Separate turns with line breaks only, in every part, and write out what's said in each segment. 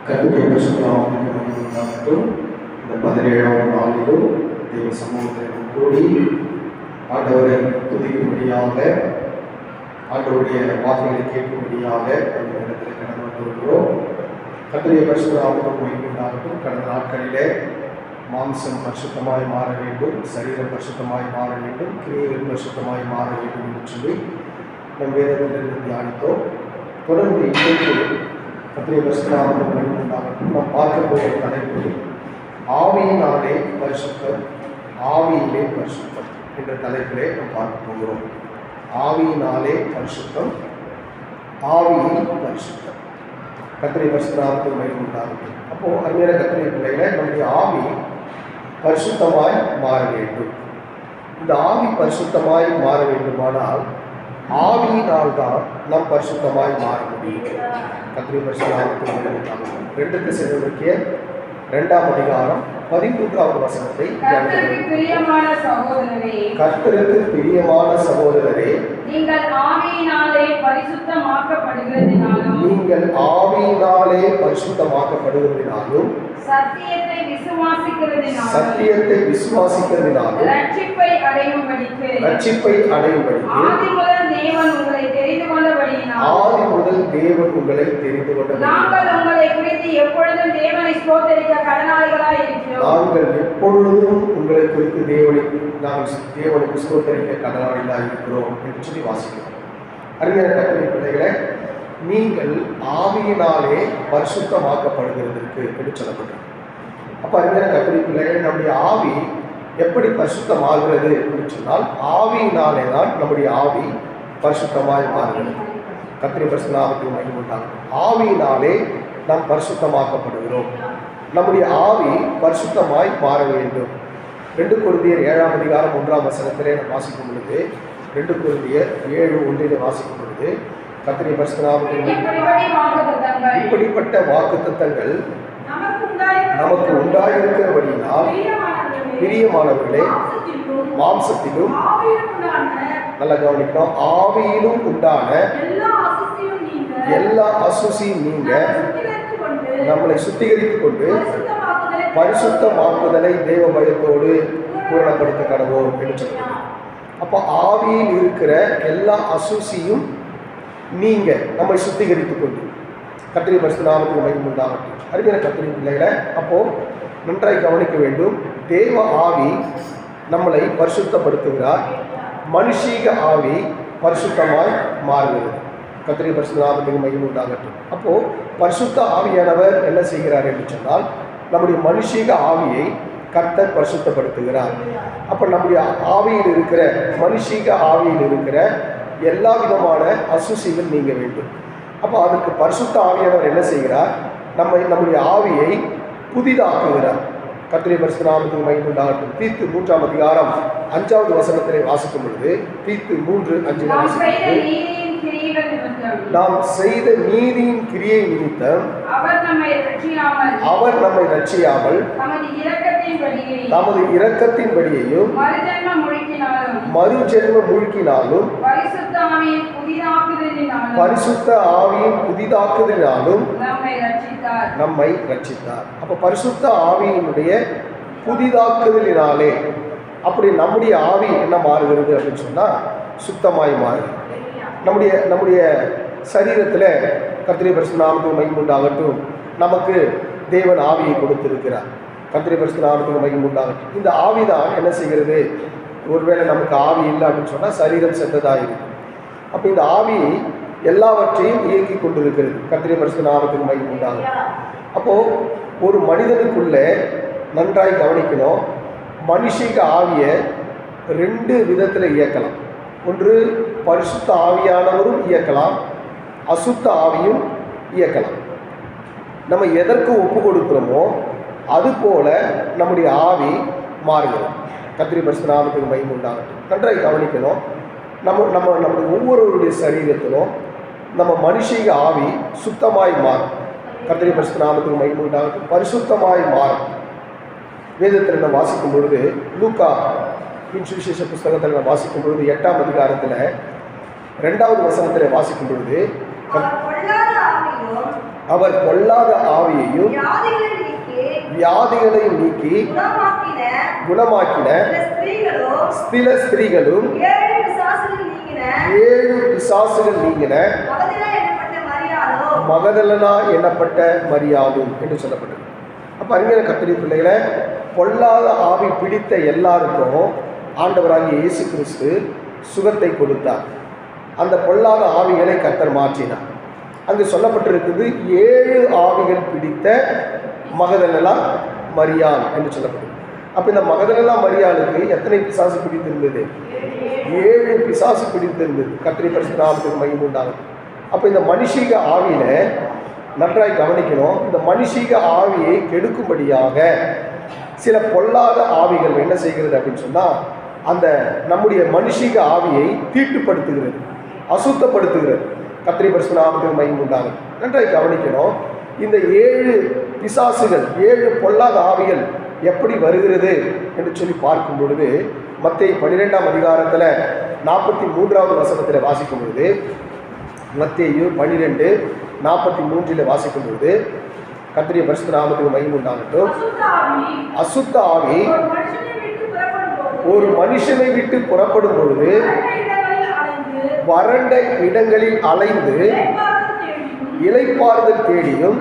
கர்த்தருடைய பரிசுத்த நாமத்திற்கு இந்த 17ஆம் நாளிலும் தேவ சமூகத்தில் கூடி ஆண்டவரை துதிக்கும்படியாக, ஆண்டவருடைய வார்த்தைகளை கேட்கும்படியாக அந்த இடத்தில் கடந்து வந்திருக்கிறோம். கர்த்தருடைய பரிசுத்த நாமத்திற்கு மகிமையுண்டாகட்டும். கடந்த நாட்களிலே மாம்சம் பரிசுத்தமாய் மாற வேண்டும், சரீரம் பரிசுத்தமாய் மாற வேண்டும், கிரியைகள் பரிசுத்தமாய் மாற வேண்டும் என்று சொல்லி நம் வேதத்திலிருந்து தியானித்தோம். தொடர்ந்து இன்றைக்கு கர்த்தருடைய பரிசுத்த நாமத்திற்கு மகிமையுண்டாகட்டும். நாம் பார்க்க போகிற தலைப்பு ஆவியினாலே பரிசுத்தம், ஆவியிலே பரிசுத்தம் என்ற தலைப்பிலே நாம் பார்க்க போகிறோம். ஆவியினாலே பரிசுத்தம், ஆவியில் பரிசுத்தம். கர்த்தருடைய பரிசுத்த நாமத்திற்கு மகிமையுண்டாகட்டும். அப்போ அருமையான கர்த்தருடைய பிள்ளைகளை நம்முடைய ஆவி பரிசுத்தமாய் மாற வேண்டும். இந்த ஆவி பரிசுத்தமாய் மாற வேண்டுமானால் ஆவியினால் தான் நாம் பரிசுத்தமாய் மாற முடியும். கர்த்தருடைய பரிசுத்த நாமத்திற்கு மகிமையுண்டாகட்டும். 2 தெசலோனிக்கேயர் 2ஆம் அதிகாரம் 13வது வசனத்தை
கர்த்தருக்கு பிரியமான
சகோதரரே,
நீங்கள் ஆவியினாலே பரிசுத்தமாக்கப்படுகிறதினாலும் சத்தியத்தை விசுவாசிக்கிறதினாலும் ரட்சிப்பை அடையும்படிக்கு ஆதி முதல் தேவன் உங்களை தெரிந்து கொண்டபடியினால் நாங்கள் உங்களை குறித்து எப்பொழுதும் தேவனை ஸ்தோத்திரிக்க கடனாளிகளாய் இருக்கிறோம்.
நாங்கள் எப்பொழுதும் உங்களை குறித்து தேவனுக்கு ஸ்தோத்திரிக்க கடனாளிகளாய் இருக்கிறோம் என்று சொல்லி வாசிக்கிறோம். அருமையான கர்த்தருடைய பிள்ளைகளே, நீங்கள் ஆவியினாலே பரிசுத்தமாக்கப்படுகிறதற்கு என்று சொல்லப்பட்டது. அப்போ அருமையான கர்த்தருடைய பிள்ளைகளே, நம்முடைய ஆவி எப்படி பரிசுத்தமாகிறது என்று சொன்னால் ஆவியினாலே தான் நம்முடைய ஆவி பரிசுத்தமாய் மாறுகிறது. கர்த்தருடைய பரிசுத்த நாமத்திற்கு மகிமையுண்டாகட்டும். ஆவியினாலே நாம் பரிசுத்தமாக்கப்படுகிறோம். நம்முடைய ஆவி பரிசுத்தமாய் மாற வேண்டும். 2 கொரிந்தியர் 7ஆம் அதிகாரம் 1ஆம் வசனத்திலே நாம் வாசிக்கும் பொழுது, 2 கொரிந்தியர் 7:1 வாசிக்கும் பொழுது கர்த்தருடைய பரிசுத்த நாமத்திற்கு இப்படிப்பட்ட வாக்குத்தத்தங்கள் நமக்கு உண்டாயிருக்கிறபடியினால் பிரியமானவர்களே, மாம்சத்திலும் நல்லா கவனிக்கணும், ஆவியிலும் உண்டான எல்லா அசுசியும் நீங்க நம்மளை சுத்திகரித்துக் கொண்டு பரிசுத்தமாக்குதலை தேவ பயத்தோடு பூரணப்படுத்த கடவோம் என்று சொல்லுங்க. அப்போ ஆவியில் இருக்கிற எல்லா அசுசியும் நீங்க நம்மை சுத்திகரித்துக் கொண்டு கர்த்தருடைய பரிசுத்த நாமத்திற்கு மகிமையுண்டாகட்டும். அருமையான கர்த்தருடைய பிள்ளைகளை, அப்போ நன்றாய் கவனிக்க வேண்டும். தேவ ஆவி நம்மளை பரிசுத்தப்படுத்துகிறார், மனுஷீக ஆவி பரிசுத்தமாய் மாறுகிறது. கர்த்தருடைய பரிசுத்த நாமத்திற்கு மகிமையுண்டாகட்டும். அப்போ பரிசுத்த ஆவியானவர் என்ன செய்கிறார் என்று சொன்னால் நம்முடைய மனுஷீக ஆவியை கர்த்தர் பரிசுத்தப்படுத்துகிறார். அப்போ நம்முடைய ஆவியில் இருக்கிற மனுஷீக ஆவியில் இருக்கிற எல்லா விதமான அசுசிகள் நீங்க வேண்டும். அப்போ அதுக்கு பரிசுத்த ஆவியானவர் என்ன செய்கிறார்? நம்முடைய ஆவியை புதிதாக்குகிறார். கர்த்தருடைய பரிசுத்த நாமத்திற்கு மகிமையுண்டாகட்டும். தீத்து 3ஆம் அதிகாரம் 5வது வசனத்திலே வாசிக்கும் பொழுது, தீத்து 3:5 நாம் செய்த நீதியின் கிரியை நிமித்தம் அவர் நம்மை ரட்சியாமல் தமது இரக்கத்தின்படியையும் மறுஜென்ம முழுக்கினாலும் பரிசுத்த ஆவியின் புதிதாக்குதலினாலும் நம்மை ரட்சித்தார். அப்ப பரிசுத்த ஆவியினுடைய புதிதாக்குதலினாலே அப்படி நம்முடைய ஆவி என்ன மாறுகிறது அப்படின்னு சொன்னா சுத்தமாய் மாறுகிறது. நம்முடைய சரீரத்தில் கர்த்தருடைய பரிசுத்த நாமத்திற்கு மகிமையுண்டாகட்டும். நமக்கு தேவன் ஆவியை கொடுத்திருக்கிறார். கர்த்தருடைய பரிசுத்த நாமத்திற்கு மகிமையுண்டாகட்டும். இந்த ஆவிதான் என்ன செய்கிறது? ஒருவேளை நமக்கு ஆவி இல்லை அப்படின்னு சொன்னால் சரீரம் செத்ததாக இருக்கும். அப்போ இந்த ஆவி எல்லாவற்றையும் இயக்கி கொண்டிருக்கிறது. கர்த்தருடைய பரிசுத்த நாமத்திற்கு மகிமையுண்டாகட்டும். அப்போது ஒரு மனிதனுக்குள்ளே நன்றாய் கவனிக்கணும், மனுஷிக ஆவியை 2 விதத்தில் இயக்கலாம். ஒன்று பரிசுத்த ஆவியானவரும் இயக்கலாம், அசுத்த ஆவியும் இயக்கலாம். நம்ம எதற்கு ஒப்பு கொடுக்கிறோமோ அதுபோல நம்முடைய ஆவி மாறுகிறது. கர்த்தருடைய பரிசுத்த நாமத்திற்கு மகிமையுண்டாகட்டும். நன்றாய் கவனிக்கணும், நம்முடைய ஒவ்வொருவருடைய சரீரத்திலும் நம்ம மனுஷீக ஆவி சுத்தமாய் மாறும். கர்த்தருடைய பரிசுத்த நாமத்திற்கு மகிமையுண்டாகட்டும். பரிசுத்தமாய் மாறும். வேதத்தில் நம்ம வாசிக்கும் பொழுது, லூக்கா சுவிசேஷ புஸ்தகத்தில் நம்ம வாசிக்கும் பொழுது 8ஆம் அதிகாரத்தில் 2வது வசனத்தில் வாசிக்கும் பொழுது அவர் பொல்லாத ஆவியையும் வியாதிகளையும் நீக்கி குணமாக்கின சில ஸ்திரீகளும் 7 பிசாசுகள் நீங்கின மகதலனா எண்ணப்பட்ட மரியாளும் என்று சொல்லப்பட்டது. அப்போ அறிஞர் கர்த்தருடைய பிள்ளைகளை, பொல்லாத ஆவி பிடித்த எல்லாருக்கும் ஆண்டவராகிய இயேசு கிறிஸ்து சுகத்தை கொடுத்தார். அந்த பொல்லாத ஆவிகளை கர்த்தர் மாற்றினார். அங்கு சொல்லப்பட்டிருக்குது 7 ஆவிகள் பிடித்த மகதலனா மரியாள் என்று சொல்லப்பட்டது. அப்போ இந்த மகதலனா மரியாளுக்கு எத்தனை பிசாசு பிடித்திருந்தது? 7 பிசாசு பிடித்திருந்தது. கர்த்தருடைய பரிசுத்த நாமத்துக்கு மகிமை உண்டாகும். அப்போ இந்த மனுஷீக ஆவியில நன்றாய் கவனிக்கணும். இந்த மனுஷீக ஆவியை கெடுக்கும்படியாக சில பொல்லாத ஆவிகள் என்ன செய்கிறது அப்படின்னு சொன்னால், அந்த நம்முடைய மனுஷீக ஆவியை தீட்டுப்படுத்துகிறது, அசுத்தப்படுத்துகிறது. கர்த்தருடைய பரிசுத்த நாமத்துக்கு மகிமை உண்டாகும். நன்றாய் கவனிக்கணும். இந்த 7 பிசாசுகள், 7 பொல்லாத ஆவிகள் எப்படி வருகிறது என்று சொல்லி பார்க்கும் பொழுது, மத்தேயு 12ஆம் அதிகாரத்தில் 43வது வசனத்தில் வாசிக்கும் பொழுது, மத்தேயு 12:43 வாசிக்கும் பொழுது, கர்த்தருடைய பரிசுத்த நாமத்துக்கு மகிமை உண்டாகட்டும். அசுத்த ஆவி ஒரு மனுஷனை விட்டு புறப்படும் பொழுது வறண்ட இடங்களில் அலைந்து இளைப்பாறுதல் தேடியும்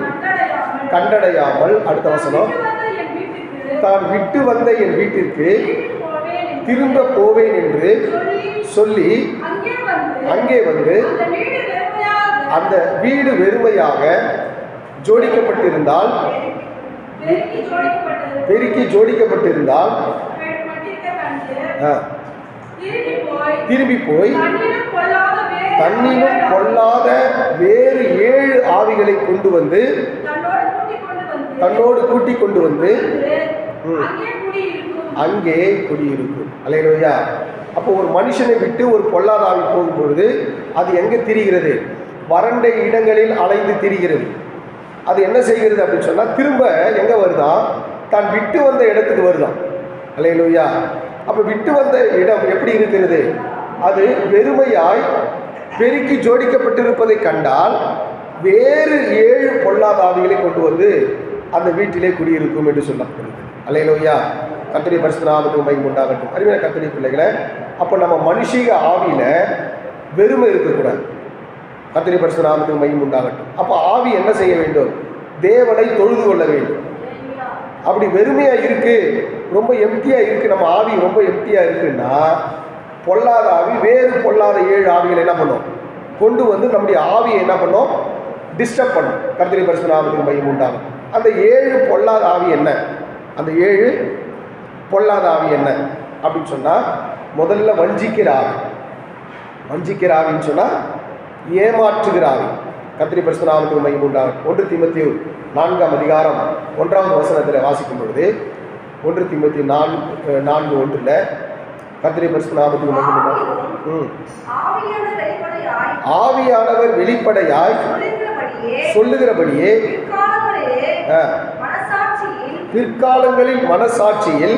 கண்டடையாமல், அடுத்த வசனம், தான் விட்டு வந்த என் வீட்டிற்கு திரும்ப போவேன் என்று சொல்லி அங்கே வந்து அந்த வீடு வெறுமையாக ஜோடிக்கப்பட்டிருந்தால், பெருக்கி ஜோடிக்கப்பட்டிருந்தால் திரும்பி போய் தண்ணீரும் பொல்லாத வேறு 7 ஆவிகளை கொண்டு வந்து தன்னோடு கூட்டிக் கொண்டு வந்து அங்கே குடியிருக்கும். அல்லேலூயா. அப்போ ஒரு மனுஷனை விட்டு ஒரு பொல்லாத ஆவி போகும்பொழுது அது எங்கே திரிகிறது? வறண்ட இடங்களில் அலைந்து திரிகிறது. அது என்ன செய்கிறது அப்படின்னு சொன்னால், திரும்ப எங்கே வருதான்? தான் விட்டு வந்த இடத்துக்கு வருதான். அல்லேலூயா. அப்போ விட்டு வந்த இடம் எப்படி இருக்கிறது? அது வெறுமையாய் பெருக்கி ஜோடிக்கப்பட்டிருப்பதை கண்டால் வேறு 7 பொல்லாத ஆவிகளை கொண்டு வந்து அந்த வீட்டிலே குடியிருக்கும் என்று சொல்லப்படுகிறது. அல்லேலூயா. கர்த்தருடைய பரிசுத்த நாமத்துக்கு மகிமை உண்டாகட்டும். அருமையான கர்த்தருடைய பிள்ளைகளை, அப்போ நம்ம மனுஷீக ஆவியில வெறுமை இருக்கக்கூடாது. கர்த்தருடைய பரிசுத்த நாமத்துக்கு மகிமை உண்டாகட்டும். அப்போ ஆவி என்ன செய்ய வேண்டும்? தேவனை தொழுது கொள்ள வேண்டும். அப்படி வெறுமையா இருக்கு, ரொம்ப எம்டியா இருக்கு, நம்ம ஆவி ரொம்ப எம்டியா இருக்குன்னா, பொல்லாத ஆவி வேறு பொல்லாத 7 ஆவிகளை என்ன பண்ணும்? கொண்டு வந்து நம்முடைய ஆவியை என்ன பண்ணும்? டிஸ்டர்ப் பண்ணும். கர்த்தருடைய பரிசுத்த நாமத்துக்கு மகிமை உண்டாகும். அந்த 7 பொல்லாத ஆவி என்ன? அந்த 7 பொல்லாத ஆவி என்ன அப்படின்னு சொன்னால், முதல்ல வஞ்சிக்கிற ஆவி. வஞ்சிக்கிற ஆவின்னு சொன்னால் ஏமாற்றுகிற ஆவி. கர்த்தருடைய பரிசுத்த நாமத்துக்கு மகிமை உண்டாகும். 1 தீமோத்தேயு 4ஆம் அதிகாரம் 1வது வசனத்தில் வாசிக்கும் பொழுது, 1 தீமோத்தேயு 4:1 கர்த்தருடைய பரிசுத்த நாமத்துக்கு மகிமை உண்டாகும். ஆவியானவர் வெளிப்படையாய் சொல்லுகிறபடியே பிற்காலங்களில் மனசாட்சியில்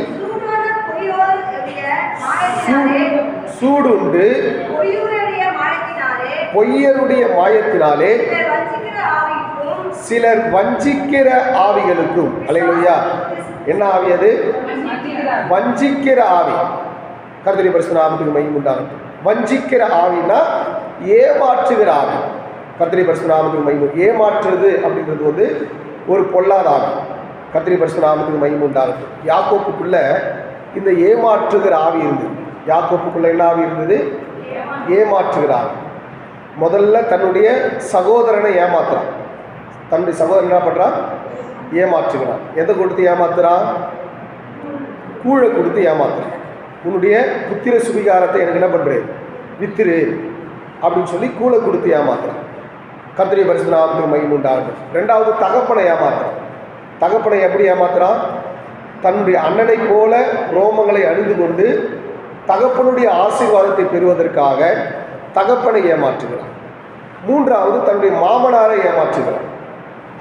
சூடுண்டு பொய்யருடைய மாயத்தினாலே சிலர் வஞ்சிக்கிற ஆவிகளுக்கும். அல்லேலூயா. என்ன ஆவி அது? வஞ்சிக்கிற ஆவி. கர்த்தருடைய பரிசுத்த நாமத்துக்கு மகிமை உண்டாகட்டும். வஞ்சிக்கிற ஆவினா ஏமாற்றுகிற ஆவி. கர்த்தருடைய பரிசுத்த நாமத்துக்கு மகிமை. ஏமாற்றுறது அப்படின்றது வந்து ஒரு பொல்லாத ஆவி. கர்த்தருடைய பரிசுத்த நாமத்துக்கு மகிமை உண்டாகட்டும். யாக்கோப்புக்குள்ள இந்த ஏமாற்றுகிற ஆவி இருந்தது. யாக்கோப்புக்குள்ள என்ன ஆவி இருந்தது? ஏமாற்றுகிற ஆவி. முதல்ல தன்னுடைய சகோதரனை ஏமாத்துறான். தன்னுடைய சகோதரன் என்ன பண்ணுறான்? ஏமாற்றுகிறான். எதை கொடுத்து ஏமாத்துறான்? கூழை கொடுத்து ஏமாத்துறான். உன்னுடைய புத்திர சுவிகாரத்தை எனக்கு என்ன பண்ணுறேன்? வித்துரு அப்படின்னு சொல்லி கூழை கொடுத்து ஏமாத்துறான். கர்த்தருடைய பரிசுத்த நாமத்துக்கு மகிமை உண்டாகட்டும். 2வது தகப்பனை ஏமாத்துறான். தகப்பனை எப்படி ஏமாத்துறான்? தன்னுடைய அண்ணனை போல ரோமங்களை அணிந்து கொண்டு தகப்பனுடைய ஆசீர்வாதத்தை பெறுவதற்காக தகப்பனை ஏமாற்றுகிறான். 3வது தன்னுடைய மாமனாரை ஏமாற்றுகிறான்.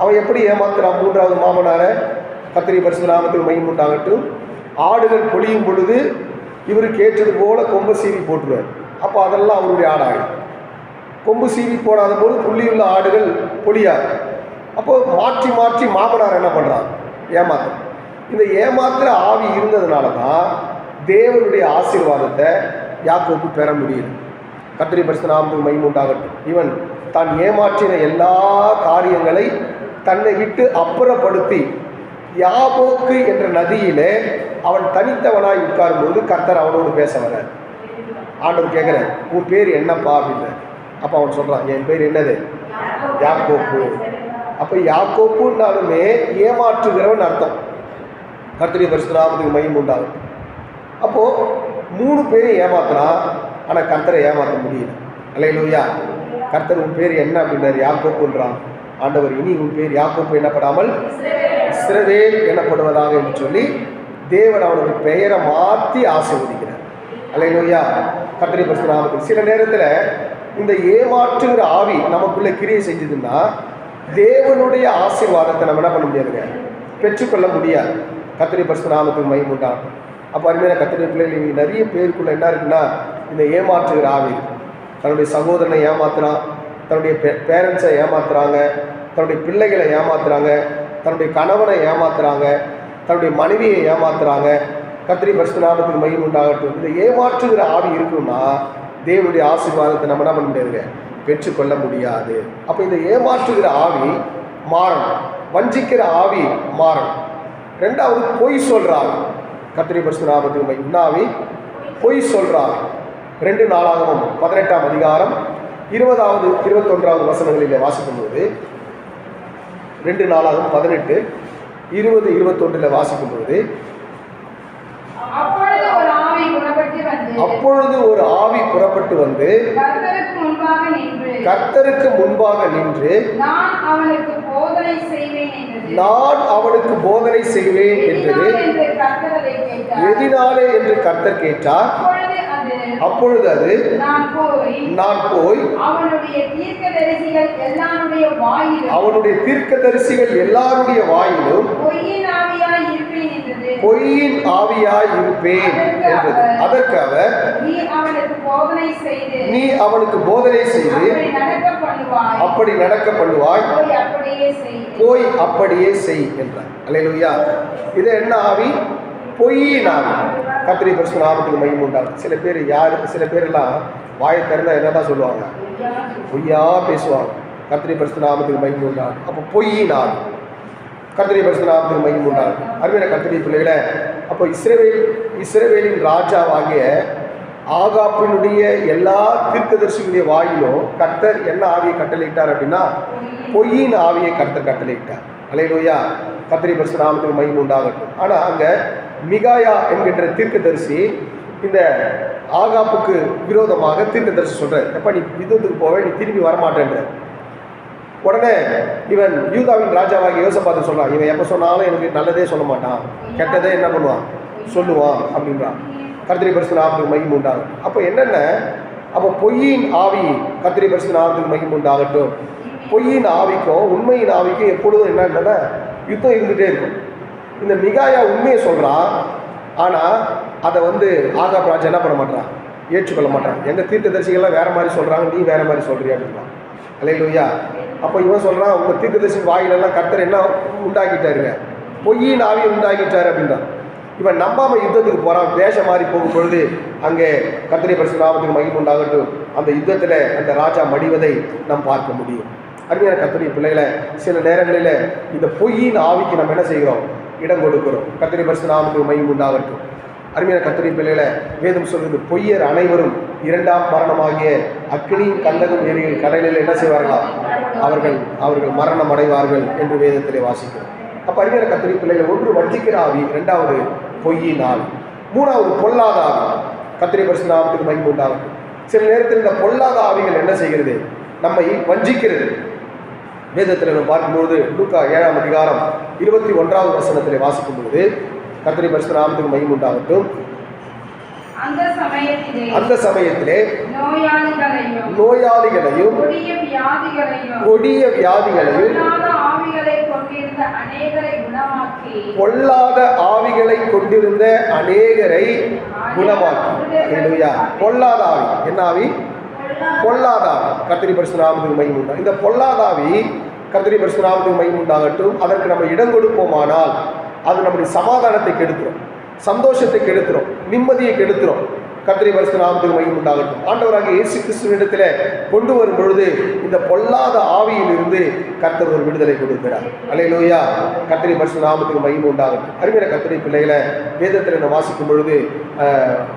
அவன் எப்படி ஏமாத்துறான்? 3வது மாமனாரை, கர்த்தருடைய பரிசுத்த நாமத்துக்கு மகிமை உண்டாகட்டும், ஆடுகள் பொழியும் பொழுது இவர் கேட்டது போல கொம்பு சீவி போட்டுருவார். அப்போ அதெல்லாம் அவருடைய ஆடாகும். கொம்பு சீவி போடாத போது புள்ளியுள்ள ஆடுகள் பொழியாது. அப்போ மாற்றி மாற்றி மாமனார் என்ன பண்ணுறான்? ஏமாத்துற. இந்த ஏமாத்துற ஆவி இருந்ததுனால தான் தேவனுடைய ஆசீர்வாதத்தை யாக்கோபு பெற முடியுது. கர்த்தருடைய பரிசுத்த நாமத்துக்கு மகிமை உண்டாகட்டும். இவன் தான் ஏமாற்றின எல்லா காரியங்களை தன்னை விட்டு அப்புறப்படுத்தி யாபோக்கு என்ற நதியிலே அவன் தனித்தவனாய் உட்காரும்போது கர்த்தர் அவனோடு பேச வர்றார். ஆண்டவர் கேட்குறார், உன் பேர் என்னப்பா அப்படின்னு. அப்போ அவன் சொல்கிறான், என் பேர் என்னது? யாக்கோப்பு. அப்போ யாக்கோப்புன்னாலுமே ஏமாற்றுகிறவன் அர்த்தம். கர்த்தருடைய பரிசுத்த நாமத்துக்கு மகிமை உண்டாகும். அப்போது 3 பேரும் ஏமாத்தினான், ஆனால் கர்த்தரை ஏமாற்ற முடியல. அல்லேலூயா. கர்த்தர் உன் பேர் என்ன அப்படின்னாரு, யாக்கோப்புன்றான். ஆண்டவர், இனி உன் பேர் யாக்கோப்பு என்னப்படாமல் இஸ்ரவேல் எனப்படுவதாக என்று சொல்லி தேவன் அவனுக்கு பெயரை மாற்றி ஆசீர்வதிக்கிறார். அல்லேலூயா. கர்த்தருடைய பரிசுத்த நாமத்துக்கு. சில நேரத்தில் இந்த ஏமாற்றுகிற ஆவி நமக்குள்ளே கிரியை செஞ்சதுன்னா தேவனுடைய ஆசீர்வாதத்தை நம்ம என்ன பண்ண முடியாதுங்க, பெற்றுக்கொள்ள முடியாது. கர்த்தருடைய பரிசுத்த நாமத்துக்கு மகிமை உண்டாகும். அப்போ அருமையான கர்த்தருடைய பிள்ளைகள், இங்கே நிறைய பேருக்குள்ள என்ன இருக்குன்னா இந்த ஏமாற்றுகிற ஆவி. தன்னுடைய சகோதரனை ஏமாத்துறான், தன்னுடைய பேரண்ட்ஸை ஏமாத்துறாங்க, தன்னுடைய பிள்ளைகளை ஏமாத்துறாங்க, தன்னுடைய கணவனை ஏமாத்துறாங்க, தன்னுடைய மனைவியை ஏமாத்துறாங்க. கர்த்தருடைய பரிசுத்த நாமத்துக்கு மகிமை உண்டாகட்டும். இந்த ஏமாற்றுகிற ஆவி இருக்குன்னா தேவனுடைய ஆசீர்வாதத்தை நம்ம என்ன பண்ண முடியாதுங்க, பெற்றுக்கொள்ள முடியாது. அப்போ இந்த ஏமாற்றுகிற ஆவி மாறணும், வஞ்சிக்கிற ஆவி மாறணும். 2வது பொய் சொல்கிறாங்க. கர்த்தருடைய பரிசுத்த நாமத்துக்கு மகிமை. உண்ணாவி பொய் சொல்கிறாங்க. 2 நாளாகமம் 18ஆம் அதிகாரம் 20வது 21வது வசனங்களிலே வாசிக்கும்போது, 2 நாளாகமம் 18, 20, 21 வாசிக்கும்போது,
அப்பொழுது ஒரு ஆவி புறப்பட்டு வந்து கர்த்தருக்கு முன்பாக நின்று நான் அவனுக்கு போதனை செய்வேன் என்றது. எதினாலே என்று கர்த்தர் கேட்டார். அப்பொழுது அது, நான் போய் அவனுடைய தீர்க்கதரிசிகள் எல்லாருடைய வாயிலும் பொய்யின் ஆவியாய் இருப்பேன் என்றது. அதற்கு அவர், நீ அவனுக்கு போதனை செய்து அப்படி நடக்க பண்ணுவாய், போய் அப்படியே செய் என்றார். அல்லேலூயா. இது என்ன ஆவி? பொய்யின் ஆவி. கர்த்தருடைய பரிசுத்த நாமத்துக்கு மகிமை உண்டாகும். சில பேரெல்லாம் வாயை திறந்தா என்னதான் சொல்லுவாங்க? பொய்யா பேசுவாங்க. கர்த்தருடைய பரிசுத்த நாமத்துக்கு மகிமை உண்டாகும். அப்போ பொய்யின் ஆவி. கர்த்தருடைய பரிசுத்த நாமத்துக்கு மகிமை உண்டாகும். அருமையான கர்த்தருடைய பிள்ளைகளை, அப்போ இஸ்ரவேலின் ராஜாவாகிய ஆகாப்பினுடைய எல்லா தீர்க்கதரிசிகளுடைய வாயிலும் கர்த்தர் என்ன ஆவியை கட்டளையிட்டார் அப்படின்னா பொய்யின் ஆவியை கர்த்தர் கட்டளையிட்டார். அல்லேலூயா. கர்த்தருடைய பரிசுத்த நாமத்துக்கு மகிமை உண்டாகட்டும். ஆனால் அங்கே மிகாயா என்கின்ற தீர்க்கதரிசி இந்த ஆகாப்புக்கு விரோதமாக தீர்க்கதரிசி சொல்கிறார், எப்போ நீ யுத்தத்துக்கு போவே, நீ திரும்பி வரமாட்டேன்ற. உடனே இவன் யூதாவின் ராஜாவாகி யோசபாத்து சொல்கிறான், இவன் எப்போ சொன்னாலும் எனக்கு நல்லதே சொல்ல மாட்டான், கெட்டதே என்ன பண்ணுவான், சொல்லுவான் அப்படின்றான். கர்த்தருடைய பரிசுத்த நாமத்துக்கு மகிமை உண்டாகும். அப்போ என்னென்ன, அப்போ பொய்யின் ஆவி, கர்த்தருடைய பரிசுத்த நாமத்துக்கு மகிமை உண்டாகட்டும். பொய்யின் ஆவிக்கும் உண்மையின் ஆவிக்கும் எப்பொழுதும் என்னன்னா யுத்தம் இருந்துகிட்டே இருக்கும். இந்த மிகாயா உண்மையை சொல்கிறான், ஆனால் அதை ஆகாப் ராஜா என்ன பண்ண மாட்டான், ஏற்றுக்கொள்ள மாட்டான். எங்கள் தீர்க்கதரிசிகள்லாம் வேறு மாதிரி சொல்கிறாங்க, நீ வேறு மாதிரி சொல்கிறியா அப்படின்றான். அல்லேலூயா. அப்போ இவன் சொல்கிறான், உங்கள் தீர்க்கதரிசி வாயிலெல்லாம் கர்த்தர் என்ன உண்டாக்கிட்டாருங்க, பொய்யின் ஆவியை உண்டாக்கிட்டார் அப்படின்றான். இவன் நம்பாமல் யுத்தத்துக்கு போகிறான். வேஷம் மாறி போகும் பொழுது அங்கே கர்த்தருடைய பரிசுத்த நாமத்துக்கு மகிமை உண்டாகட்டும். அந்த யுத்தத்தில் அந்த ராஜா மடிவதை நாம் பார்க்க முடியும். அருமையான கர்த்தருடைய பிள்ளைகளை, சில நேரங்களில் இந்த பொய்யின் ஆவிக்கு நம்ம என்ன செய்கிறோம், இடம் கொடுக்கிறோம். கர்த்தருடைய பரிசுத்த நாமத்துக்கு மகிமை உண்டாகட்டும். அருமையான கர்த்தருடைய பிள்ளைகளை, வேதம் சொல்கிறது, பொய்யர் அனைவரும் 2ஆம் மரணமாகிய அக்கினியும் கந்தகம் எரியும் கடலில் என்ன செய்வார்களா, அவர்கள் மரணம் அடைவார்கள் என்று வேதத்திலே வாசிக்கிறோம். அப்போ அருமையான கர்த்தருடைய பிள்ளைகளை, 1 வஞ்சிக்கிற ஆவி, 2வது பொய்யின் ஆவி, 3வது பொல்லாத ஆவி. கர்த்தருடைய பரிசுத்த நாமத்துக்கு மகிமை உண்டாகட்டும். சில நேரத்தில் இந்த பொல்லாத ஆவிகள் என்ன செய்கிறது, நம்மை வஞ்சிக்கிறது. வேதத்தில் நம்ம பார்க்கும்போது லூக்கா 7ஆம் அதிகாரம் 21வது வசனத்திலே வாசிக்கும் பொழுது, கர்த்தருடைய பரிசுத்த நாமத்துக்கு மகிமை உண்டாகட்டும். அந்த சமயத்திலே நோயாளிகளையும் கொடிய வியாதிகளையும் பொல்லாத ஆவிகளை கொண்டிருந்த அநேகரை குணமாக்கி. பொல்லாத ஆவி என்ன ஆவி? பொல்லாத ஆவி. கர்த்தருடைய பரிசுத்த நாமத்துக்கு மகிமை உண்டாகட்டும். இந்த பொல்லாத ஆவி
கர்த்தருடைய பரிசுத்த நாமத்துக்கு மகிமை உண்டாகட்டும். அதற்கு நம்ம இடம் கொடுப்போமானால் அது நம்முடைய சமாதானத்தை கெடுத்துரும், சந்தோஷத்தை கெடுத்துரும், நிம்மதியை கெடுத்துரும். கர்த்தருடைய பரிசுத்த நாமத்துக்கு மகிமை உண்டாகட்டும். ஆண்டவராகிய இயேசு கிறிஸ்துவினிடத்தில் கொண்டு வரும் பொழுது இந்த பொல்லாத ஆவியிலிருந்து கர்த்தர் ஒரு விடுதலை கொடுக்கிறார். அல்லேலூயா. கர்த்தருடைய பரிசுத்த நாமத்துக்கு மகிமை உண்டாகட்டும். அருமையான கர்த்தருடைய பிள்ளைகளை, வேதத்தில் நான் வாசிக்கும் பொழுது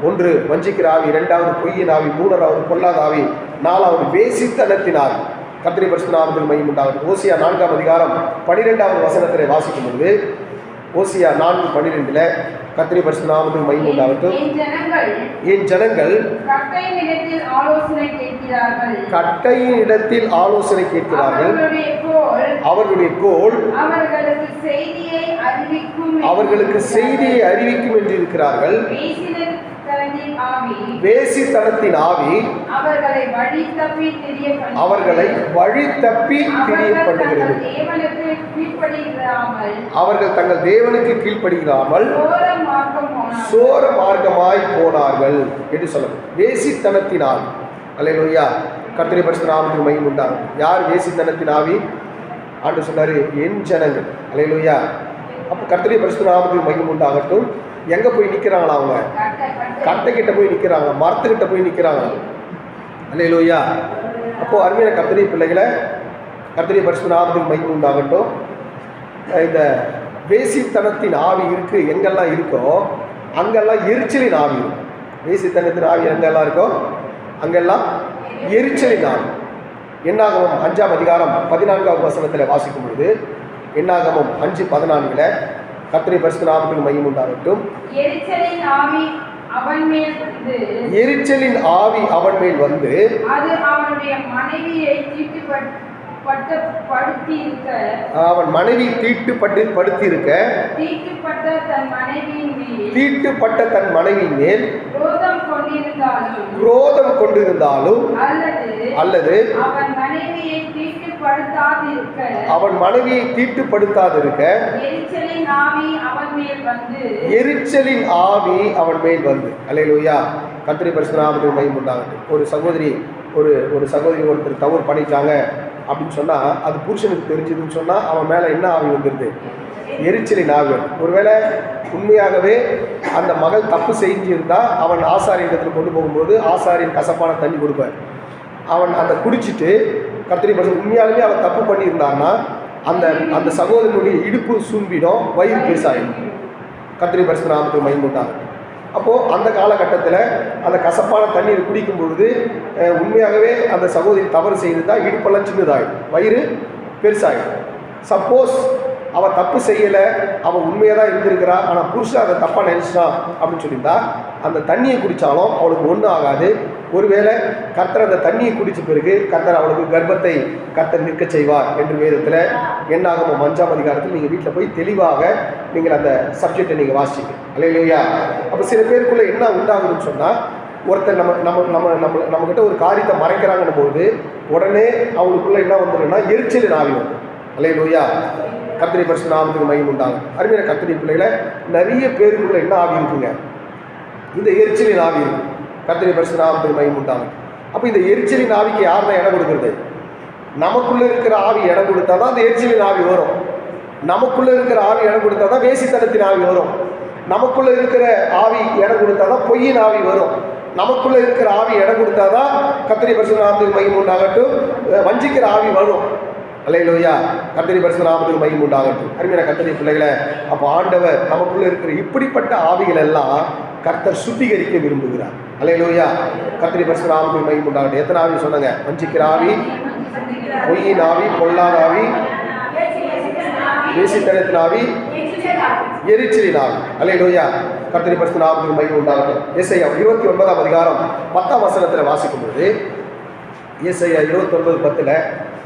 1 வஞ்சிக்கிற ஆவி, 2வது பொய்யின் ஆவி, 3வது பொல்லாத ஆவி, 4வது வேசித்தனத்தின் ஆவி. கர்த்தருடைய பரிசுத்த நாமத்துக்கு மகிமை உண்டாகட்டும். ஓசியா 4ஆம் அதிகாரம் 12வது வசனத்தில் வாசிக்கும் பொழுது, ஓசியா 4:12 கர்த்தருடைய பரிசுத்த நாமத்துக்கு மகிமை உண்டாகட்டும். என் ஜனங்கள் கட்டையின் இடத்தில் ஆலோசனை கேட்கிறார்கள், அவர்களுடைய கோல் அவர்களுக்கு செய்தியை அறிவிக்கும் என்று இருக்கிறார்கள். வேசித்தனத்தின் ஆவி அவர்களை வழி தப்பி தெரியப்படுகிறது. அவர்கள் தங்கள் தேவனுக்கு கீழ்ப்படுகிறாமல் சோர மார்க்கமாய் போனார்கள் என்று சொல்லணும். வேசித்தனத்தின் ஆவி. அல்லேலூயா. கர்த்தருடைய பரிசுத்த நாமத்துக்கு மகிமை உண்டாகும். யார் வேசித்தனத்தின் ஆவி? ஆண்டவர் சொன்னாரு, என் ஜனங்கள். அல்லேலூயா. அப்போ கர்த்தருடைய பரிசுத்த நாமத்துக்கு மகிமை உண்டாகட்டும். எங்கே போய் நிற்கிறாங்களா? அவங்க கட்டைக்கிட்ட போய் நிற்கிறாங்க, மரத்துக்கிட்ட போய் நிற்கிறாங்க. அல்லேலூயா. அப்போது அருமையான கர்த்தருடைய பிள்ளைகளை, கர்த்தருடைய பரிசுத்த நாமத்துக்கு மகிமை உண்டாகட்டும். இந்த வேசித்தனத்தின் ஆவி இருக்குது, எங்கெல்லாம் இருக்கோ அங்கெல்லாம் எரிச்சலின் ஆவி இருக்கும். வேசித்தனத்தின் ஆவி எங்கெல்லாம் இருக்கோ அங்கெல்லாம் எரிச்சலின் ஆவி. என்னாகமம் 5ஆம் அதிகாரம் 14வது வசனத்தில் வாசிக்கும் பொழுது, என்னாகமம் 5:14 கர்த்தருடைய பரிசுத்த நாமத்துக்கு மகிமை உண்டாகட்டும். எரிச்சலின் ஆவி அவன் மேல் வந்து அது அவனுடைய மனைவியை அவன் மனைவி தீட்டுப்பட்ட தன் மனைவியின் மேல் குரோதம் கொண்டிருந்தாலும் அல்லது அவன் மனைவியை தீட்டுப்படுத்தாதிருக்க எரிச்சலின் ஆவி அவன் மேல் வந்து. அல்லேலூயா. கர்த்தருடைய பரிசுத்த நாமத்துக்கு மகிமை உண்டாகட்டும். ஒரு சகோதரி ஒருத்தர் தவறு பண்ணிட்டாங்க அப்படின்னு சொன்னால், அது புருஷனுக்கு தெரிஞ்சதுன்னு சொன்னால் அவன் மேலே என்ன ஆவி வந்துடுது? எரிச்சலின் ஆவி. ஒருவேளை உண்மையாகவே அந்த மகள் தப்பு செஞ்சிருந்தால் அவன் ஆசாரியத்தில் கொண்டு போகும்போது ஆசாரியன் கசப்பான தண்ணி கொடுப்பார். அவன் அதை குடிச்சிட்டு கர்த்தருடைய பரிசுத்த உண்மையாலுமே அவன் தப்பு பண்ணியிருந்தான்னா அந்த சகோதரனுடைய இடுப்பு சூம்பிடும், வயிறு பேசாயிடும். கர்த்தருடைய பரிசுத்த நாமத்துக்கு மகிமை உண்டாகட்டும். அப்போது அந்த காலகட்டத்தில் அந்த கசப்பான தண்ணீர் குடிக்கும் பொழுது உண்மையாகவே அந்த சகோதரி தவறு செய்துதான் இடுப்பெல்லாம் சின்னதாகிடும், வயிறு பெருசாகிடும். சப்போஸ் அவள் தப்பு செய்யலை, அவள் உண்மையாக தான் இருந்திருக்கிறா, ஆனால் புருஷன் அதை தப்பாக நினச்சிட்டான் அப்படின்னு சொல்லியிருந்தா அந்த தண்ணியை குடித்தாலும் அவளுக்கு ஒன்றும் ஆகாது. ஒருவேளை கர்த்தர் அந்த தண்ணியை குடித்த பிறகு கர்த்தர் அவளுக்கு கர்ப்பத்தை கர்த்தர் நிற்க செய்வார் என்று வேதத்தில் என்னாகமம் 5ஆம் அதிகாரத்தில் நீங்கள் வீட்டில் போய் தெளிவாக நீங்கள் அந்த சப்ஜெக்டை நீங்கள் வாசிங்க. அல்லேலூயா. அப்போ சில பேருக்குள்ளே என்ன உண்டாகுதுன்னு சொன்னால், ஒருத்தர் நம்மக்கிட்ட ஒரு காரியத்தை மறைக்கிறாங்கன்னு போது உடனே அவங்களுக்குள்ளே என்ன வந்துடும்னா எரிச்சலின் ஆவி வந்து. அல்லேலூயா. கர்த்தருடைய பரிசுத்த நாமத்துக்கு மகிமை உண்டாகும். அருமையான கர்த்தருடைய பிள்ளைகளை, நிறைய பேருக்குள்ள என்ன ஆவி இருக்குங்க? இந்த எரிச்சலின் ஆவி இருக்கு. கர்த்தருடைய பரிசுத்த நாமத்துக்கு மகிமை உண்டாகும். அப்போ இந்த எரிச்சலின் ஆவிக்கு யார் தான் இடம் கொடுக்குறது? நமக்குள்ளே இருக்கிற ஆவி இடம் கொடுத்தா தான் அந்த எரிச்சலின் ஆவி வரும். நமக்குள்ளே இருக்கிற ஆவி இடம் கொடுத்தா தான் வேசித்தனத்தின் ஆவி வரும். நமக்குள்ளே இருக்கிற ஆவி இடம் கொடுத்தா தான் பொய்யின் ஆவி வரும். நமக்குள்ளே இருக்கிற ஆவி இடம் கொடுத்தா தான் கர்த்தருடைய பரிசுத்த நாமத்துக்கு மகிமை உண்டாகட்டும் வஞ்சிக்கிற ஆவி வரும். அல்லேலூயா. கர்த்தருடைய பரிசுத்த நாமத்துக்கு மகிமை உண்டாகட்டும். அருமையான கர்த்தருடைய பிள்ளைகளை, அப்போ ஆண்டவர் நமக்குள்ளே இருக்கிற இப்படிப்பட்ட ஆவிகள் எல்லாம் கர்த்தர் சுத்திகரிக்க விரும்புகிறார். அல்லேலூயா. கர்த்தருடைய பரிசுத்த நாமத்துக்கு மகிமை உண்டாகட்டும். எத்தனை ஆவி சொன்னாங்க? வஞ்சிக்கிற ஆவி, பொய்யின் ஆவி, பொல்லாத ஆவி, வேசித்தனத்தின் ஆவி, எரிச்சலின் ஆவி. அல்லேலூயா. கர்த்தருடைய பரிசுத்த நாமத்துக்கு மகிமை உண்டாகட்டும். ஏசாயா 29ஆம் அதிகாரம் 10ஆம் வசனத்தில் வாசிக்கும் பொழுது, ஏசாயா 29:10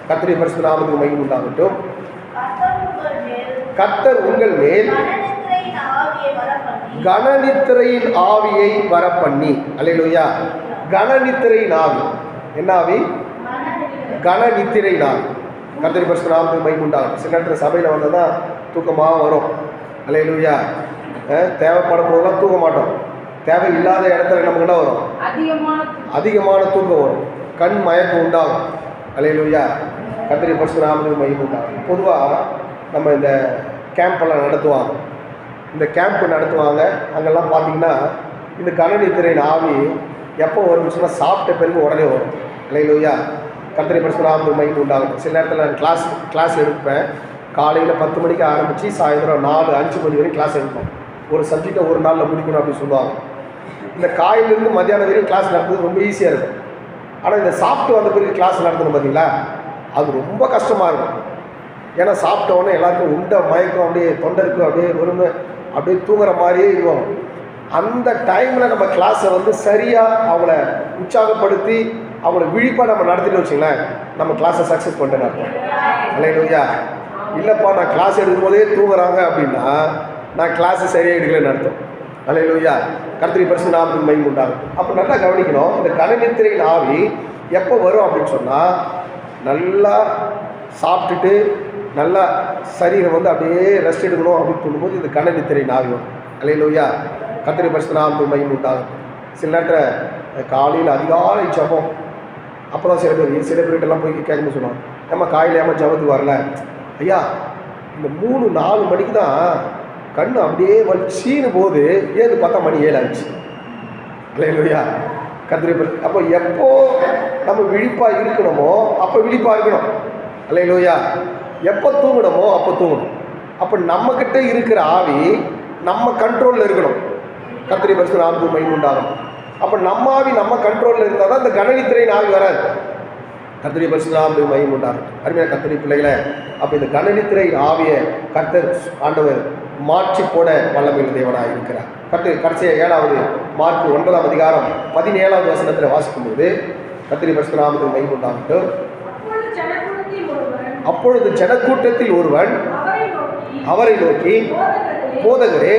கர்த்தருடைய பரிசுத்த நாமத்துக்கு மகிமை உண்டாகட்டும். கர்த்தர் உங்கள் மேல் கனநித்திரையின் ஆவியை வரப்பண்ணி. அல்லேலூயா. கனநித்திரையின் ஆவி. என்ன ஆவி? கனநித்திரையின் ஆவி. கர்த்தருடைய பரிசுத்த நாமத்துக்கு மகிமை உண்டாகட்டும். சில நேரத்தில் சபையில் வந்தால் தான் தூக்கமாக வரும். அல்லேலூயா. தேவைப்படும் போதெல்லாம் தூக்க மாட்டோம். தேவை இல்லாத இடத்துல நமக்கு என்ன வரும்? அதிகமான தூக்கம் வரும். கண் மயக்கம் உண்டாகும். அல்லேலூயா. கர்த்தருடைய பரிசுத்த நாமத்துக்கு மகிமை உண்டாகும். பொதுவாக நம்ம இந்த கேம்பெல்லாம் நடத்துவாங்க. இந்த கேம்ப் நடத்துவாங்க. அங்கெல்லாம் பார்த்தீங்கன்னா இந்த கனநித்திரையின் ஆவி எப்போ வரும்னு சொன்னால் சாப்பிட்ட பிறகு உடனே வரும். அல்லேலூயா. கர்த்தருடைய பரிசுத்த நாமத்துக்கு மகிமை உண்டாகும். சில நேரத்தில் நான் கிளாஸ் எடுப்பேன். காலையில் 10 மணிக்கு ஆரம்பித்து சாயந்தரம் 4-5 மணி வரைக்கும் கிளாஸ் எடுப்போம். ஒரு சப்ஜெக்டை ஒரு நாளில் முடிக்கணும் அப்படின்னு சொல்லுவாங்க. இந்த காலையிலேருந்து மத்தியானம் வரைக்கும் கிளாஸ் நடத்துறது ரொம்ப ஈஸியாக இருக்கும். ஆனால் இந்த சாப்பிட்டு வந்த பிறகு கிளாஸ் நடத்தணும் பார்த்தீங்களா, அது ரொம்ப கஷ்டமாக இருக்கும். ஏன்னா சாப்பிட்டோன்னே எல்லாருக்கும் உண்ட மயக்கம், அப்படியே தொண்டருக்கு அப்படியே ஒருமை அப்படியே தூங்குற மாதிரியே இருக்கும். அந்த டைமில் நம்ம கிளாஸை வந்து சரியாக அவங்கள உற்சாகப்படுத்தி அவங்கள விழிப்பாக நம்ம நடத்திட்டு வச்சிங்களேன், நம்ம கிளாஸை சக்ஸஸ் பண்ணிட்டு நடத்தோம். அல்லேலூயா. இல்லைப்பா நான் கிளாஸ் எடுக்கும் போதே தூங்குறாங்க அப்படின்னா நான் கிளாஸை சரியாக எடுக்கலன்னு அர்த்தம். அல்லேலூயா. கர்த்தருடைய பரிசுத்த நாமத்துக்கு மகிமை உண்டாகும். அப்போ நல்லா கவனிக்கணும். இந்த கனநித்திரையின் ஆவி எப்போ வரும் அப்படின்னு சொன்னால், நல்லா சாப்பிட்டுட்டு நல்லா சரீரம் வந்து அப்படியே ரெஸ்ட் எடுக்கணும் அப்படின்னு சொல்லும்போது இந்த கனநித்திரையின் ஆவி வரும். அல்லேலூயா. கர்த்தருடைய பரிசுத்த நாமத்துக்கு மகிமை உண்டாகும். சில நேரத்தில் காலையில் அதிகாலை ஜபம், அப்புறம் சில பேர்கிட்டலாம் போய் கேட்கணும்னு சொல்லுவாங்க, நம்ம காலையில் ஏமா ஜபத்துக்கு வரல ஐயா, இந்த 3-4 மணிக்கு தான் கண்ணு அப்படியே வலிச்சின்னு போது ஏது பார்த்தா மணி 7 ஆச்சு. அல்லேலூயா. கர்த்தருடைய அப்போ எப்போ நம்ம விழிப்பாக இருக்கணுமோ அப்போ விழிப்பாக இருக்கணும். அல்லேலூயா. எப்போ தூங்கணுமோ அப்போ தூங்கணும். அப்போ நம்மக்கிட்ட இருக்கிற ஆவி நம்ம கண்ட்ரோலில் இருக்கணும். கர்த்தருடைய பரிசுத்த நாமத்துக்கு மகிமை உண்டாகும். அப்போ நம்ம ஆவி நம்ம கண்ட்ரோலில் இருந்தால் தான் இந்த கனநித்திரையின் ஆவி வராது. கர்த்தருடைய பரிசுத்த நாமத்துக்கு மகிமை உண்டாகும். அருமையான கர்த்தருடைய பிள்ளைகளை, அப்போ இந்த கனநித்திரையின் ஆவியை கர்த்தர் ஆண்டவர் மாற்றி போட வல்லமையுள்ள தேவனாக இருக்கிறார். கடைசியாக 7வது மார்க் 9ஆம் அதிகாரம் 17வது வசனத்தில் வாசிக்கும்போது கர்த்தருடைய பரிசுத்த நாமத்துக்கு மகிமை உண்டாகட்டும். அப்பொழுது ஜனக்கூட்டத்தில் ஒருவன் அவரை நோக்கி, போதகரே,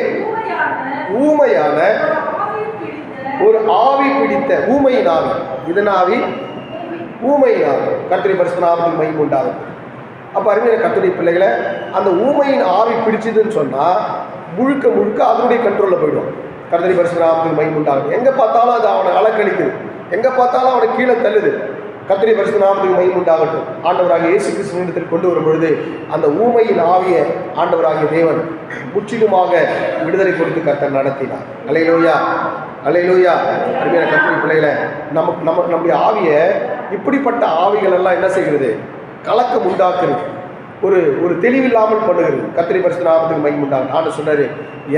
ஊமையான ஒரு ஆவி பிடித்த ஊமையின் ஆவி, இதன் ஆவி ஊமையின் ஆவி. கர்த்தருடைய பரிசுத்த நாமத்துக்கு மகிமை உண்டாகும். அப்போ அருமையான கர்த்தருடைய பிள்ளைகளை, அந்த ஊமையின் ஆவி பிடிச்சதுன்னு சொன்னால் முழுக்க முழுக்க அதனுடைய கண்ட்ரோலில் போயிடும். கர்த்தருடைய பரிசுத்த நாமத்துக்கு மகிமை உண்டாகும். எங்கே பார்த்தாலும் அது அவனை அலக்கழிக்குது, எங்கே பார்த்தாலும் அவனை கீழே தள்ளுது. கர்த்தருடைய பரிசுத்த நாமத்துக்கு மகிமை உண்டாகட்டும். ஆண்டவராகிய இயேசு கிறிஸ்துவினிடத்தில் கொண்டு வரும் பொழுது அந்த ஊமையின் ஆவியை ஆண்டவராகிய தேவன் முற்றிலுமாக விடுதலை கொடுத்து கர்த்தர் நடத்தினார். அல்லேலூயா. அல்லேலூயா. அருமையான கர்த்தருடைய பிள்ளைகளை, நம்முடைய ஆவியை இப்படிப்பட்ட ஆவிகள் எல்லாம் என்ன செய்கிறது? கலக்கம் உண்டாக்குறது, ஒரு தெளிவில்லாமல் பண்ணுகிறது. கர்த்தருடைய பரிசுத்த நாமத்துக்கு மகிமை உண்டாகும். ஆண்டவர் சொன்னார்,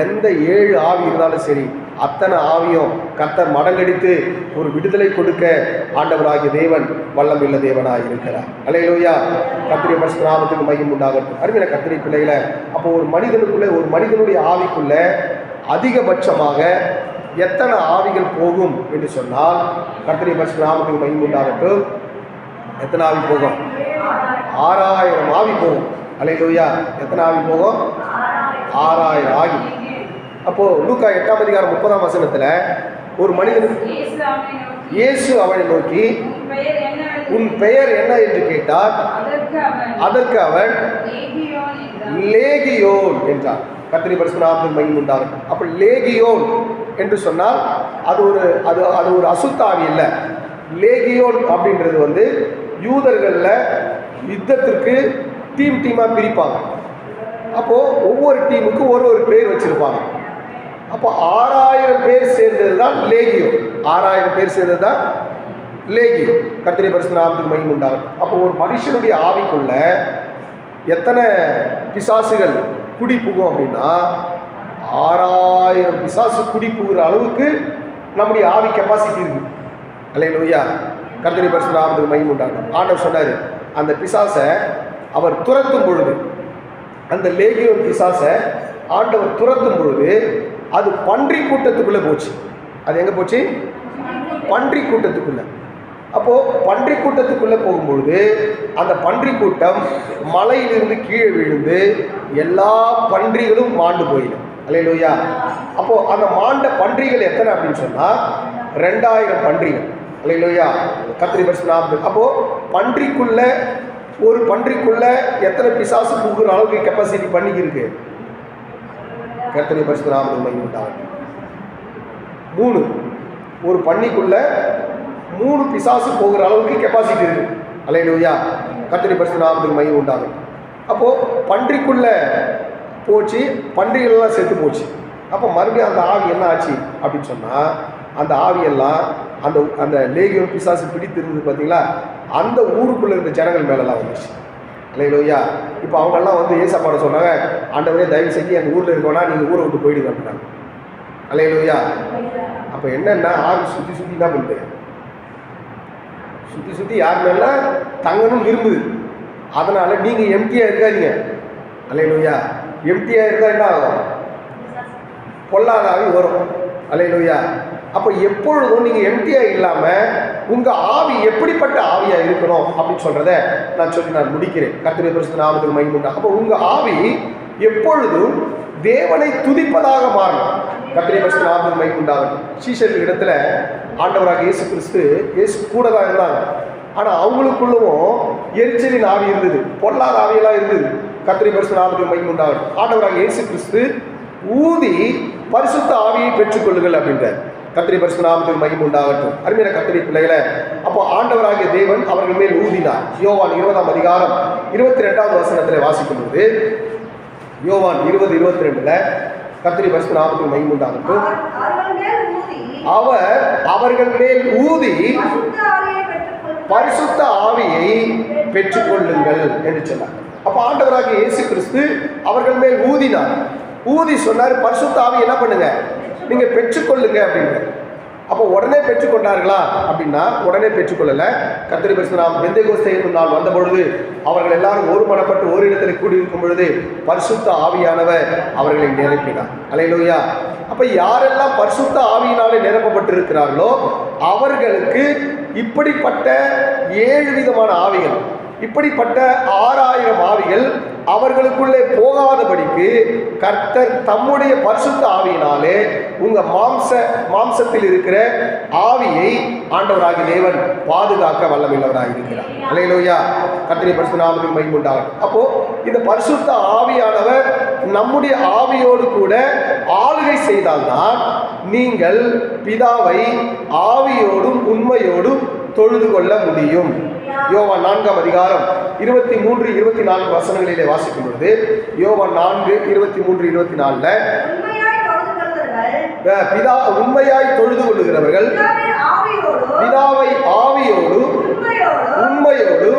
எந்த 7 ஆவி இருந்தாலும் சரி அத்தனை ஆவியும் கர்த்தர் மடங்கடித்து ஒரு விடுதலை கொடுக்க ஆண்டவராகிய தேவன் வல்லமையுள்ள தேவனாக இருக்கிறார். அல்லேலூயா. கர்த்தருடைய பரிசுத்த நாமத்துக்கு மகிமை உண்டாகட்டும். அருமையான கர்த்தருடைய பிள்ளைகளை, அப்போ ஒரு மனிதனுடைய ஆவிக்குள்ள அதிகபட்சமாக எத்தனை ஆவிகள் போகும் என்று சொன்னால், கர்த்தருடைய பரிசுத்த நாமத்துக்கு மகிமை உண்டாகட்டும், எத்தனை ஆவி போகும்? 6000 ஆவி போகும். அல்லேலூயா. எத்தனை ஆவி போகும்? 6000 ஆவி. அப்போது லூக்கா 8ஆம் அதிகாரம் 30ஆம் வசனத்தில் ஒரு மனிதனுக்கு இயேசு அவனை நோக்கி, உன் பெயர் என்ன என்று கேட்டார். அதற்கு அவன் லேகியோன் என்றார். கர்த்தருடைய பரிசுத்த நாமத்துக்கு மகிமை உண்டாகட்டும். அப்போ லேகியோன் என்று சொன்னால் அது ஒரு அசுத்தாவி இல்லை. லேகியோன் அப்படின்றது வந்து யூதர்களில் யுத்தத்திற்கு டீமாக பிரிப்பாங்க. அப்போது ஒவ்வொரு டீமுக்கும் ஒரு பேர் வச்சுருப்பாங்க. அப்போ 6000 பேர் சேர்ந்தது தான் லேகியோன். 6000 பேர் சேர்ந்தது தான் லேகியோன். கர்த்தருடைய பரிசுத்த நாமத்துக்கு மகிமை உண்டாகட்டும். அப்போ ஒரு மனுஷனுடைய ஆவிக்குள்ள எத்தனை பிசாசுகள் குடி புகும் அப்படின்னா, 6000 பிசாசு குடி புகுற அளவுக்கு நம்முடைய ஆவி கெப்பாசிட்டி இருக்குது. அல்லேலூயா. கர்த்தருடைய பரிசுத்த நாமத்துக்கு மகிமை உண்டாகட்டும். ஆண்டவர் சொன்னார், அந்த பிசாசை அவர் துரத்தும் பொழுது, அந்த லேகியோன் பிசாசை ஆண்டவர் துரத்தும் பொழுது அது பன்றி கூட்டத்துக்குள்ளே போச்சு. அது எங்கே போச்சு? பன்றி கூட்டத்துக்குள்ளே. அப்போது பன்றி கூட்டத்துக்குள்ளே போகும்பொழுது அந்த பன்றி கூட்டம் மலையிலிருந்து கீழே விழுந்து எல்லா பன்றிகளும் மாண்டு போயிடும். அல்லேலூயா. அப்போது அந்த மாண்ட பன்றிகள் எத்தனை அப்படின்னு சொன்னால் 2000 பன்றிகள். அல்லேலூயா. கர்த்தருடைய பரிசுத்த நாமத்துக்கு. அப்போது ஒரு பன்றிக்குள்ள எத்தனை பிசாசு புகுற அளவுக்கு கெப்பாசிட்டி பண்ணிக்கிருக்கு? கர்த்தருடைய பரிசுத்த நாமத்துக்கு மகிமை உண்டாகட்டும். 3 ஒரு பன்னிக்குள்ள 3 பிசாசு போகிற அளவுக்கு கெப்பாசிட்டி இருக்கு. அல்லேலூயா. கர்த்தருடைய பரிசுத்த நாமத்துக்கு மகிமை உண்டாகும். அப்போது பன்றிக்குள்ள போச்சு, பன்றிகள்லாம் செத்து போச்சு. அப்போ மறுபடியும் அந்த ஆவி என்ன ஆச்சு அப்படின்னு சொன்னால், அந்த ஆவியெல்லாம் அந்த அந்த லேகியோன் பிசாசு பிடித்திருந்தது பார்த்தீங்களா, அந்த ஊருக்குள்ளே இருந்த ஜனங்கள் மேலெல்லாம் வந்துச்சு. அல்லேலூயா. இப்போ அவங்கெல்லாம் வந்து ஏசப்பாட சொன்னாங்க, ஆண்டவரே தயவு செஞ்சு எங்கள் ஊரில் இருக்கோன்னா நீங்கள் ஊரை விட்டு போயிடுங்க அப்படின்னாங்க. அல்லேலூயா. அப்போ என்னென்னா ஆவி சுற்றி சுற்றி தான் பண்ணுது, சுற்றி சுற்றி யார் மேலே தங்கணும் விரும்புது. அதனால் நீங்கள் எம்டியாக இருக்காதீங்க. அல்லேலூயா. எம்டியாக இருந்தால் என்ன ஆகும்? பொல்லாத ஆவி வரும். அல்லேலூயா. அப்போ எப்பொழுதும் நீங்கள் எம்டியாக இல்லாமல் உங்கள் ஆவி எப்படிப்பட்ட ஆவியாக இருக்கணும் அப்படின்னு சொல்கிறத நான் முடிக்கிறேன். கர்த்தருடைய பரிசுத்த நாமத்துக்கு மகிமை உண்டாகும். அப்போ உங்கள் ஆவி எப்பொழுதும் தேவனை துதிப்பதாக மாறணும். கர்த்தருடைய பரிசுத்த நாமத்துக்கு மகிமை உண்டாகும். சீஷர்கள் இடத்துல ஆண்டவராக இயேசு கிறிஸ்து கூட தான் இருந்தாங்க. ஆனால் அவங்களுக்குள்ளும் எரிச்சலின் ஆவி இருந்தது, பொல்லாத ஆவியெல்லாம் இருந்தது. கர்த்தருடைய பரிசுத்த நாமத்துக்கு மகிமை உண்டாகும். ஆண்டவராக இயேசு கிறிஸ்து ஊதி பரிசுத்த ஆவியை பெற்றுக்கொள்ளுங்கள் அப்படின்றார். கர்த்தருடைய பரிசுத்த நாமத்துக்கு மகிமை உண்டாகட்டும். அருமையான கர்த்தருடைய பிள்ளைகளை, அப்போ ஆண்டவராகிய தேவன் அவர்கள் மேல் ஊதினார். யோவான் 20ஆம் அதிகாரம் 22வது வசனத்தில் வாசிக்கும் போது, யோவான் 20:22 கர்த்தருடைய பரிசுத்த நாமத்துக்கு மகிமை உண்டாகட்டும். அவர் அவர்கள் மேல் ஊதி பரிசுத்த ஆவியை பெற்றுக்கொள்ளுங்கள் என்று சொன்னார். அப்போ ஆண்டவராகிய இயேசு கிறிஸ்து அவர்கள் மேல் ஊதினார். ஊதி சொன்னார், பரிசுத்த ஆவி என்ன பண்ணுங்க, நீங்க பெற்றுக்கொள்ளுங்க அப்படின்னு. அப்போ உடனே பெற்றுக்கொண்டார்களா அப்படின்னா உடனே பெற்றுக்கொள்ளல. கர்த்தருடைய பரிசுத்த நாமம் பெந்தேகோஸ்தே என்னும் நாள் வந்த பொழுது அவர்கள் எல்லாரும் ஒருமனப்பட்டு ஒரு இடத்துல கூடியிருக்கும் பொழுது பரிசுத்த ஆவியானவர் அவர்களை நிரப்பினார். அல்லேலூயா. அப்ப யாரெல்லாம் பரிசுத்த ஆவியினாலே நிரப்பப்பட்டிருக்கிறார்களோ அவர்களுக்கு இப்படிப்பட்ட 7 விதமான ஆவிகள், இப்படிப்பட்ட 6000 ஆவிகள் அவர்களுக்குள்ளே போகாதபடிக்கு கர்த்தர் தம்முடைய பரிசுத்த ஆவியினாலே உங்க மாம்சத்தில் இருக்கிற ஆவியை ஆண்டவராகிய தேவன் பாதுகாக்க வல்லமையுள்ளவராக இருக்கிறார். அல்லேலூயா. கர்த்தருடைய பரிசுத்த நாமத்துக்கு மகிமை உண்டாகட்டும். அப்போ இந்த பரிசுத்த ஆவியானவர் நம்முடைய ஆவியோடு கூட ஆளுகை செய்தால்தான் நீங்கள் பிதாவை ஆவியோடும் உண்மையோடும் தொழுது கொள்ள முடியும். யோவான் 4ஆம் அதிகாரம் 23-24 வசனங்களிலே வாசிக்கும் பொழுது, யோவான் 4:23-24 பிதா உண்மையாய் தொழுது கொள்ளுகிறவர்கள் பிதாவை ஆவியோடு உண்மையோடு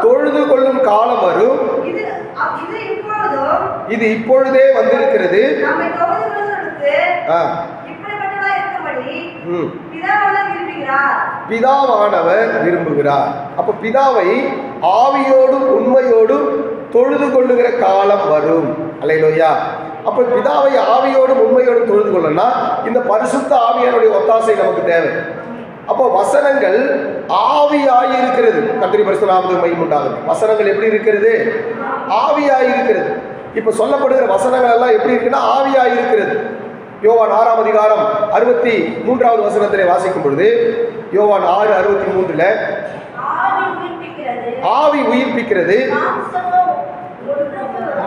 தொழுது கொள்ளும் காலம் வரும், இது இப்பொழுதே வந்திருக்கிறது. பிதாவானவர் விரும்புகிறார். அப்ப பிதாவை ஆவியோடும் உண்மையோடும் தொழுது கொள்ளுகிற காலம் வரும். அல்லேலூயா. அப்ப பிதாவை ஆவியோடும் உண்மையோடும் தொழுது கொள்ளனா இந்த பரிசுத்த ஆவியானுடைய ஒத்தாசை நமக்கு தேவை. அப்போ வசனங்கள் ஆவியாய் இருக்கிறது. கர்த்தருடைய பரிசுத்த நாமத்துக்கு மகிமை உண்டாகும். வசனங்கள் எப்படி இருக்கிறது? ஆவியாய் இருக்கிறது. இப்ப சொல்லப்படுகிற வசனங்கள் எல்லாம் எப்படி இருக்குன்னா ஆவியாய் இருக்கிறது. யோவான் 6ஆம் அதிகாரம் 63வது வசனத்திலே வாசிக்கும் பொழுது, யோவான் 6:63 ஆவி உயிர்ப்பிக்கிறது,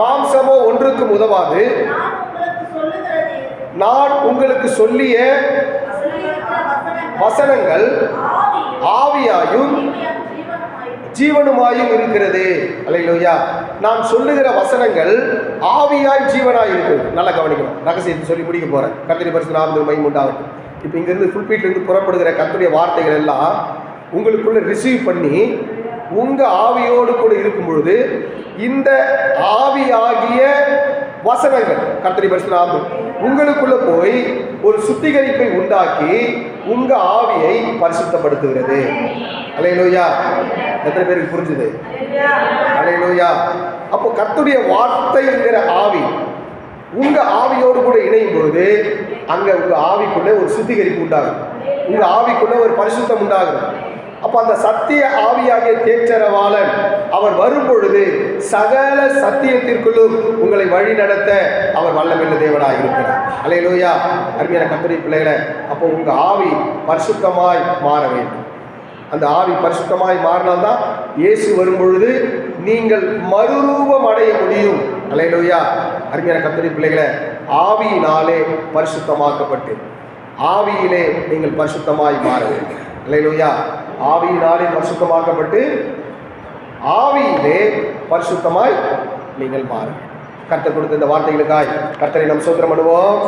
மாம்சமோ ஒன்றுக்கும் உதவாது. நான் உங்களுக்கு சொல்லிய வசனங்கள் ஆவியாயும் ஜீவனுமாயும் இருக்கிறது. அல்லேலூயா. நான் சொல்லுகிற வசனங்கள் ஆவியாய் ஜீவனாய் இருக்கிறது. நல்லா கவனிக்கணும். ரகசியத்தை சொல்லி முடிக்க போறேன். கர்த்தருடைய பரிசுத்த நாமத்துக்கு மகிமை உண்டாகட்டும். இப்போ இங்கிருந்து புல்பீட்டிலிருந்து புறப்படுகிற கர்த்தருடைய வார்த்தைகள் எல்லாம் உங்களுக்குள்ள ரிசீவ் பண்ணி உங்க ஆவியோடு கூட இருக்கும் பொழுது இந்த ஆவியாகிய வசனங்கள் கர்த்தருடைய பரிசுத்த நாமம் உங்களுக்குள்ள போய் ஒரு சுத்திகரிப்பை உண்டாக்கி உங்க ஆவியை பரிசுத்தப்படுத்துகிறது. அல்லேலூயா. எத்தனை பேருக்கு புரிஞ்சுது? அல்லேலூயா. அப்போ கர்த்தருடைய வார்த்தைங்கிற ஆவி உங்க ஆவியோடு கூட இணையும் பொழுது அங்க உங்க ஆவிக்குள்ள ஒரு சுத்திகரிப்பு உண்டாகும், உங்க ஆவிக்குள்ள ஒரு பரிசுத்தம் உண்டாகும். அப்ப அந்த சத்திய ஆவியாகிய தேற்றரவாளன் அவர் வரும் பொழுது சகல சத்தியத்திற்குள்ளும் உங்களை வழி நடத்த அவர் வல்லமையுள்ள தேவனாய் இருக்கிறார். அல்லேலூயா. அருமையான கர்த்தருடைய பிள்ளைகளை, அப்போ உங்க ஆவி பரிசுத்தமாய் மாற வேண்டும். அந்த ஆவி பரிசுத்தமாய் மாறினால்தான் இயேசு வரும் பொழுது நீங்கள் மறுரூபம் அடைய முடியும். அல்லேலூயா. அருமையான கர்த்தருடைய பிள்ளைகளை, ஆவியினாலே பரிசுத்தமாக்கப்பட்டு ஆவியிலே நீங்கள் பரிசுத்தமாய் மாற வேண்டும். அல்லேலூயா. ஆவியினாலே பரிசுத்தமாக்கப்பட்டு ஆவியிலே பரிசுத்தமாய் நீங்கள் மாறுங்கள். கர்த்தர் கொடுத்த இந்த வார்த்தைகளுக்காய் கர்த்தரை நாம் ஸ்தோத்திரம் பண்ணுவோம்.